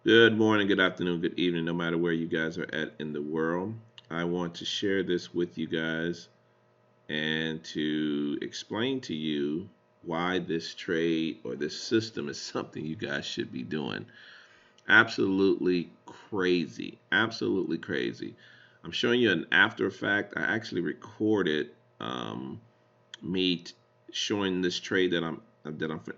Good morning, good afternoon, good evening, no matter where you guys are at in the world. I want to share this with you guys and to explain to you why this trade or this system is something you guys should be doing. Absolutely crazy. Absolutely crazy. I'm showing you an after effect. I actually recorded um, me showing this trade that I'm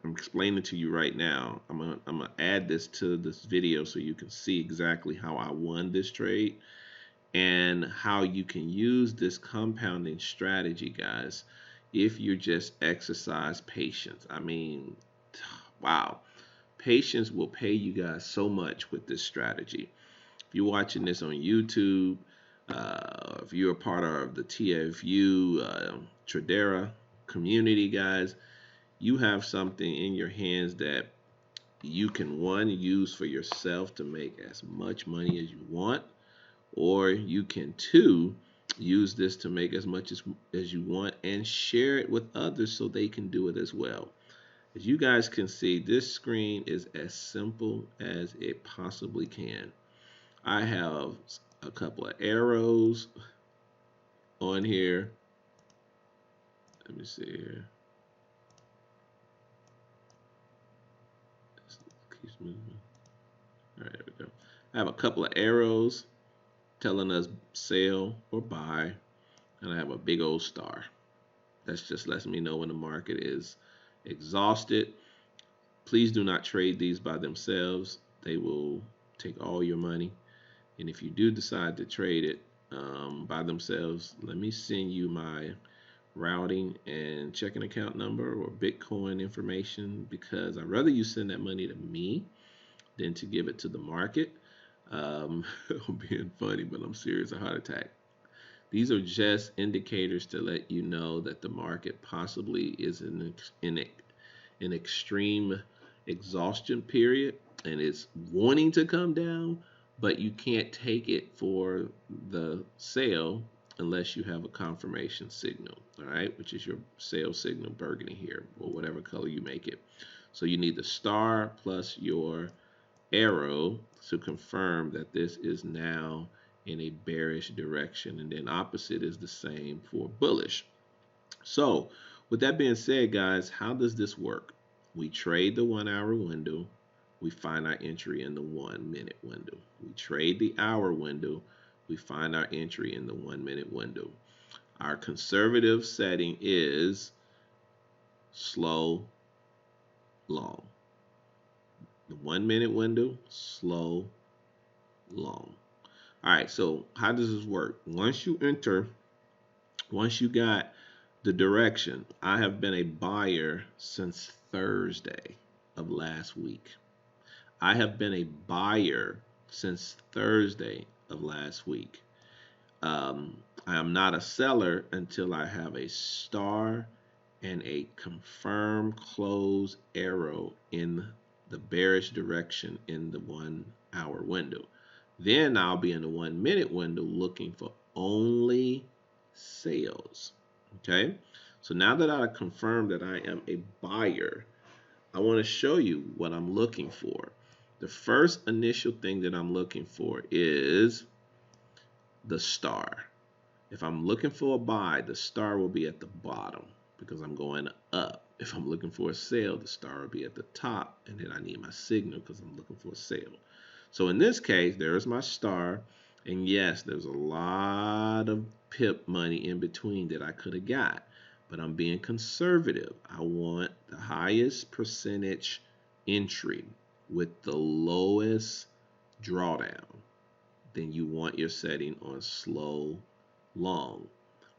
explaining to you right now. I'm gonna add this to this video so you can see exactly how I won this trade and how you can use this compounding strategy, guys, if you just exercise patience. I mean, wow, patience will pay you guys so much with this strategy. If you're watching this on YouTube, if you're a part of the TFU Tradera community, guys, you have something in your hands that you can one use for yourself to make as much money as you want, or you can two use this to make as much as you want and share it with others so they can do it as well. As you guys can see, this screen is as simple as it possibly can. I have a couple of arrows on here. Let me see here. It keeps moving. All right, there we go. I have a couple of arrows telling us sell or buy, and I have a big old star. That just lets me know when the market is exhausted. Please do not trade these by themselves. They will take all your money. And if you do decide to trade it by themselves, let me send you my routing and checking account number or Bitcoin information, because I'd rather you send that money to me than to give it to the market. I'm being funny, but I'm serious. A heart attack. These are just indicators to let you know that the market possibly is in an extreme exhaustion period and it's wanting to come down, but you can't take it for the sale unless you have a confirmation signal, all right, which is your sale signal, burgundy here, or whatever color you make it. So you need the star plus your arrow to confirm that this is now in a bearish direction, and then opposite is the same for bullish. So with that being said, guys, how does this work? We trade the 1 hour window. We find our entry in the 1 minute window. We trade the hour window. We find our entry in the 1 minute window. Our conservative setting is slow, long. The 1 minute window, slow, long. All right, so how does this work? Once you got the direction, I have been a buyer since Thursday of last week. I have been a buyer since Thursday of last week. I am not a seller until I have a star and a confirm close arrow in the bearish direction in the 1 hour window. Then I'll be in the 1 minute window looking for only sales. Okay, so now that I confirmed that I am a buyer, I want to show you what I'm looking for. The first initial thing that I'm looking for is the star. If I'm looking for a buy, the star will be at the bottom because I'm going up. If I'm looking for a sale, the star will be at the top, and then I need my signal because I'm looking for a sale. So in this case, there's my star, and yes, there's a lot of pip money in between that I could have got, but I'm being conservative. I want the highest percentage entry with the lowest drawdown. Then you want your setting on slow, long.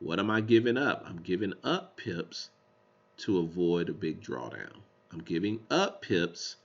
What am I giving up? I'm giving up pips to avoid a big drawdown. I'm giving up pips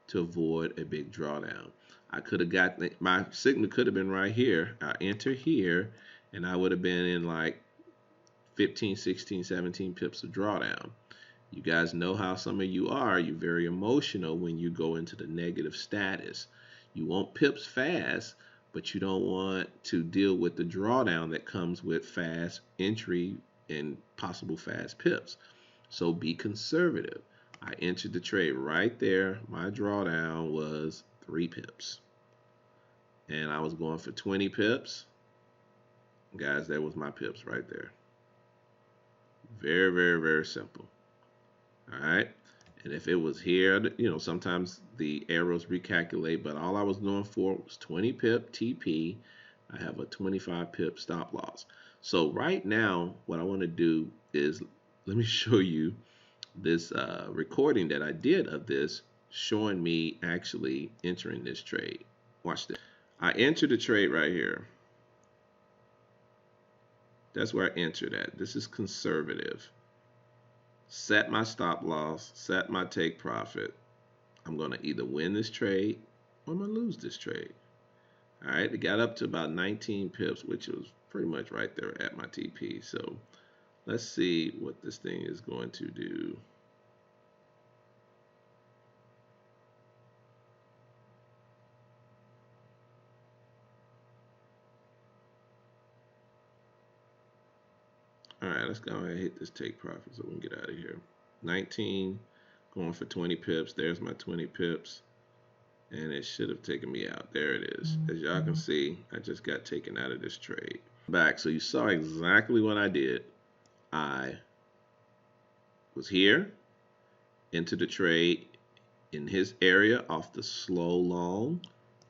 to avoid a big drawdown. I could have got my signal could have been right here. I enter here and I would have been in like 15, 16, 17 pips of drawdown. You guys know how some of you are. You're very emotional when you go into the negative status. You want pips fast, but you don't want to deal with the drawdown that comes with fast entry and possible fast pips. So be conservative. I entered the trade right there. My drawdown was 3 pips. and I was going for 20 pips. Guys, that was my pips right there. Very, very, very simple. All right. And if it was here, sometimes the arrows recalculate, but all I was going for was 20 pip TP. I have a 25 pip stop loss. So right now, what I want to do is let me show you this recording that I did of this showing me actually entering this trade. Watch this. I entered the trade right here. That's where I entered at. This is conservative. Set my stop loss, set my take profit. I'm going to either win this trade or I'm going to lose this trade. All right, it got up to about 19 pips, which was pretty much right there at my TP. So let's see what this thing is going to do. All right, let's go ahead and hit this take profit so we can get out of here. 19, going for 20 pips. There's my 20 pips. And it should have taken me out. There it is. As y'all can see, I just got taken out of this trade. Back, so you saw exactly what I did. I was here, into the trade in his area off the slow long,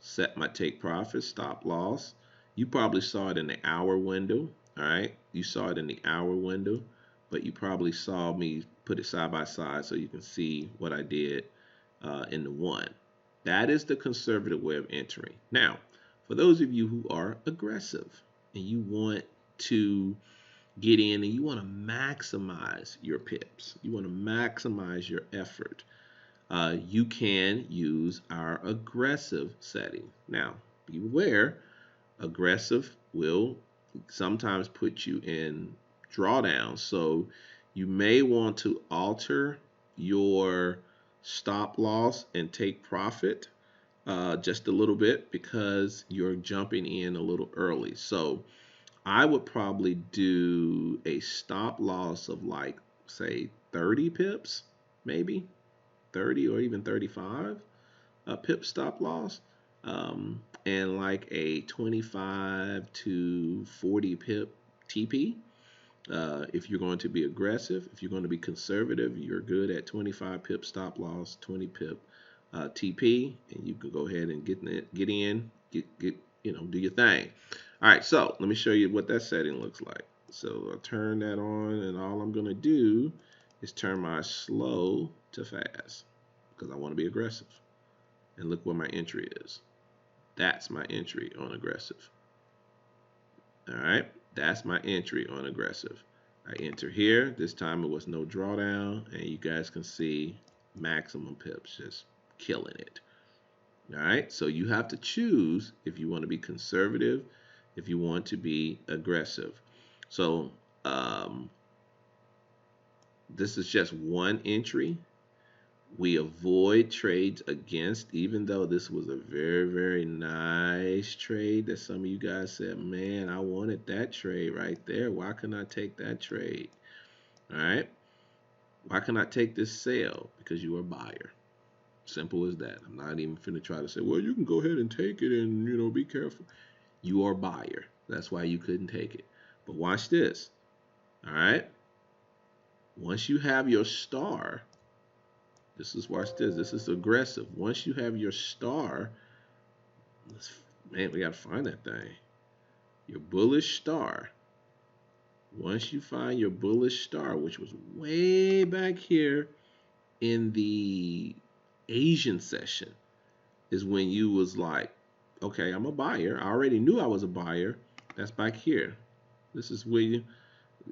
set my take profit, stop loss. You probably saw it in the hour window, all right? You saw it in the hour window, but you probably saw me put it side by side so you can see what I did in the one. That is the conservative way of entering. Now, for those of you who are aggressive and you want to get in and you want to maximize your pips, you want to maximize your effort, you can use our aggressive setting. Now, be aware, aggressive will sometimes put you in drawdown. So you may want to alter your stop loss and take profit just a little bit because you're jumping in a little early. So I would probably do a stop loss of like, say, 30 pips, maybe 30 or even 35 pip stop loss, and like a 25 to 40 pip TP. If you're going to be aggressive, if you're going to be conservative, you're good at 25 pip stop loss, 20 pip TP, and you can go ahead and get in, do your thing. All right, so let me show you what that setting looks like. So I'll turn that on, and all I'm going to do is turn my slow to fast because I want to be aggressive. And look where my entry is. That's my entry on aggressive. All right, that's my entry on aggressive. I enter here. This time it was no drawdown, and you guys can see maximum pips, just killing it. All right, so you have to choose if you want to be conservative, if you want to be aggressive. So this is just one entry. We avoid trades against, even though this was a very, very nice trade that some of you guys said, man, I wanted that trade right there. Why couldn't I take that trade? All right. Why can't I take this sale? Because you are a buyer. Simple as that. I'm not even finna try to say, well, you can go ahead and take it and, be careful. You are a buyer. That's why you couldn't take it. But watch this. All right. Once you have your star, watch this. This is aggressive. Once you have your star, man, we got to find that thing. Your bullish star. Once you find your bullish star, which was way back here in the Asian session, is when you was like, okay, I'm a buyer. I already knew I was a buyer. That's back here. This is where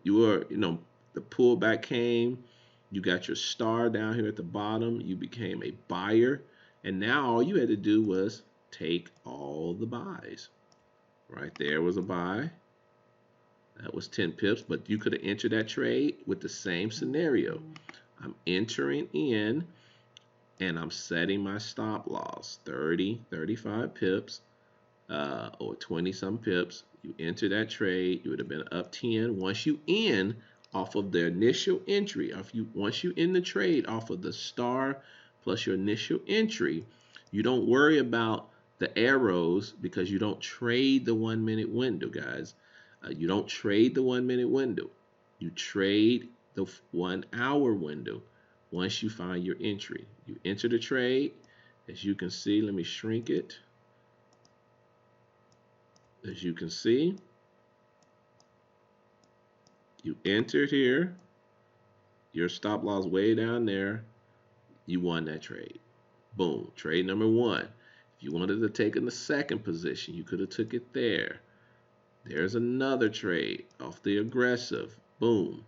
you were, the pullback came. You got your star down here at the bottom. You became a buyer. And now all you had to do was take all the buys. Right there was a buy. That was 10 pips, but you could have entered that trade with the same scenario. I'm entering in and I'm setting my stop loss, 30, 35 pips, or 20 some pips. You enter that trade, you would have been up 10. Once you in off of the initial entry, once you in the trade off of the star plus your initial entry, you don't worry about the arrows because you don't trade the 1 minute window, guys. You don't trade the 1 minute window. You trade the 1 hour window once you find your entry. You enter the trade. As you can see, let me shrink it. As you can see, you entered here. Your stop loss way down there. You won that trade. Boom. Trade number one. If you wanted to take in the second position, you could have took it there. There's another trade off the aggressive. Boom.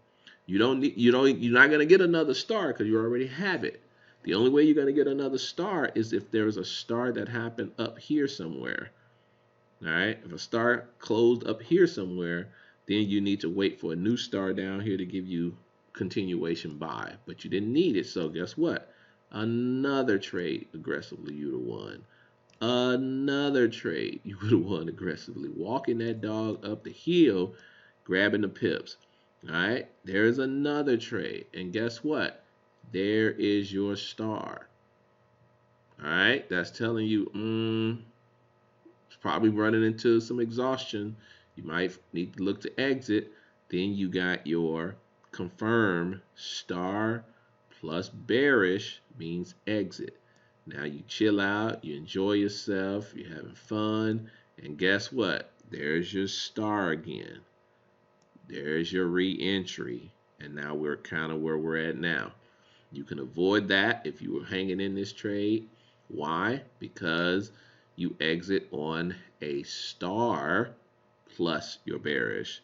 You're not gonna get another star because you already have it. The only way you're gonna get another star is if there's a star that happened up here somewhere. All right. If a star closed up here somewhere, then you need to wait for a new star down here to give you continuation buy. But you didn't need it, so guess what? Another trade aggressively you'd have won. Another trade you would have won aggressively. Walking that dog up the hill, grabbing the pips. All right. There's another trade. And guess what? There is your star. All right. That's telling you, probably running into some exhaustion. You might need to look to exit. Then you got your confirm star plus bearish means exit. Now you chill out, you enjoy yourself, you're having fun, and guess what? There's your star again. There's your re-entry. And now we're kind of where we're at now. You can avoid that if you were hanging in this trade. Why? Because you exit on a star plus your bearish.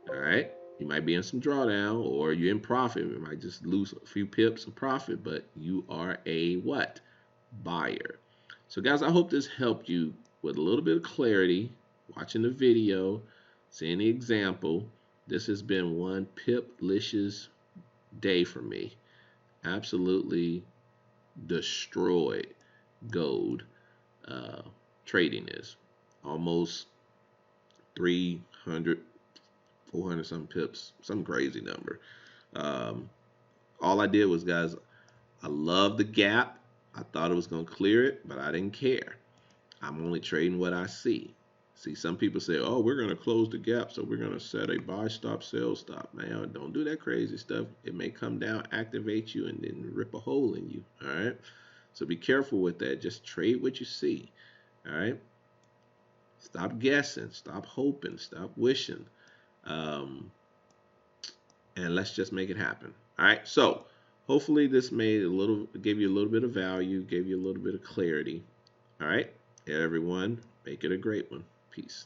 All right. You might be in some drawdown or you're in profit. You might just lose a few pips of profit, but you are a what? Buyer. So guys, I hope this helped you with a little bit of clarity, watching the video, seeing the example. This has been one pip-licious day for me. Absolutely destroyed gold trading is. Almost 300, 400 some pips, some crazy number. All I did was, guys, I love the gap. I thought it was going to clear it, but I didn't care. I'm only trading what I see. See, some people say, oh, we're going to close the gap, so we're going to set a buy stop, sell stop. Man, don't do that crazy stuff. It may come down, activate you, and then rip a hole in you. All right? So be careful with that. Just trade what you see. All right? Stop guessing. Stop hoping. Stop wishing. And let's just make it happen. All right? So hopefully this gave you a little bit of value, gave you a little bit of clarity. All right? Everyone, make it a great one. Peace.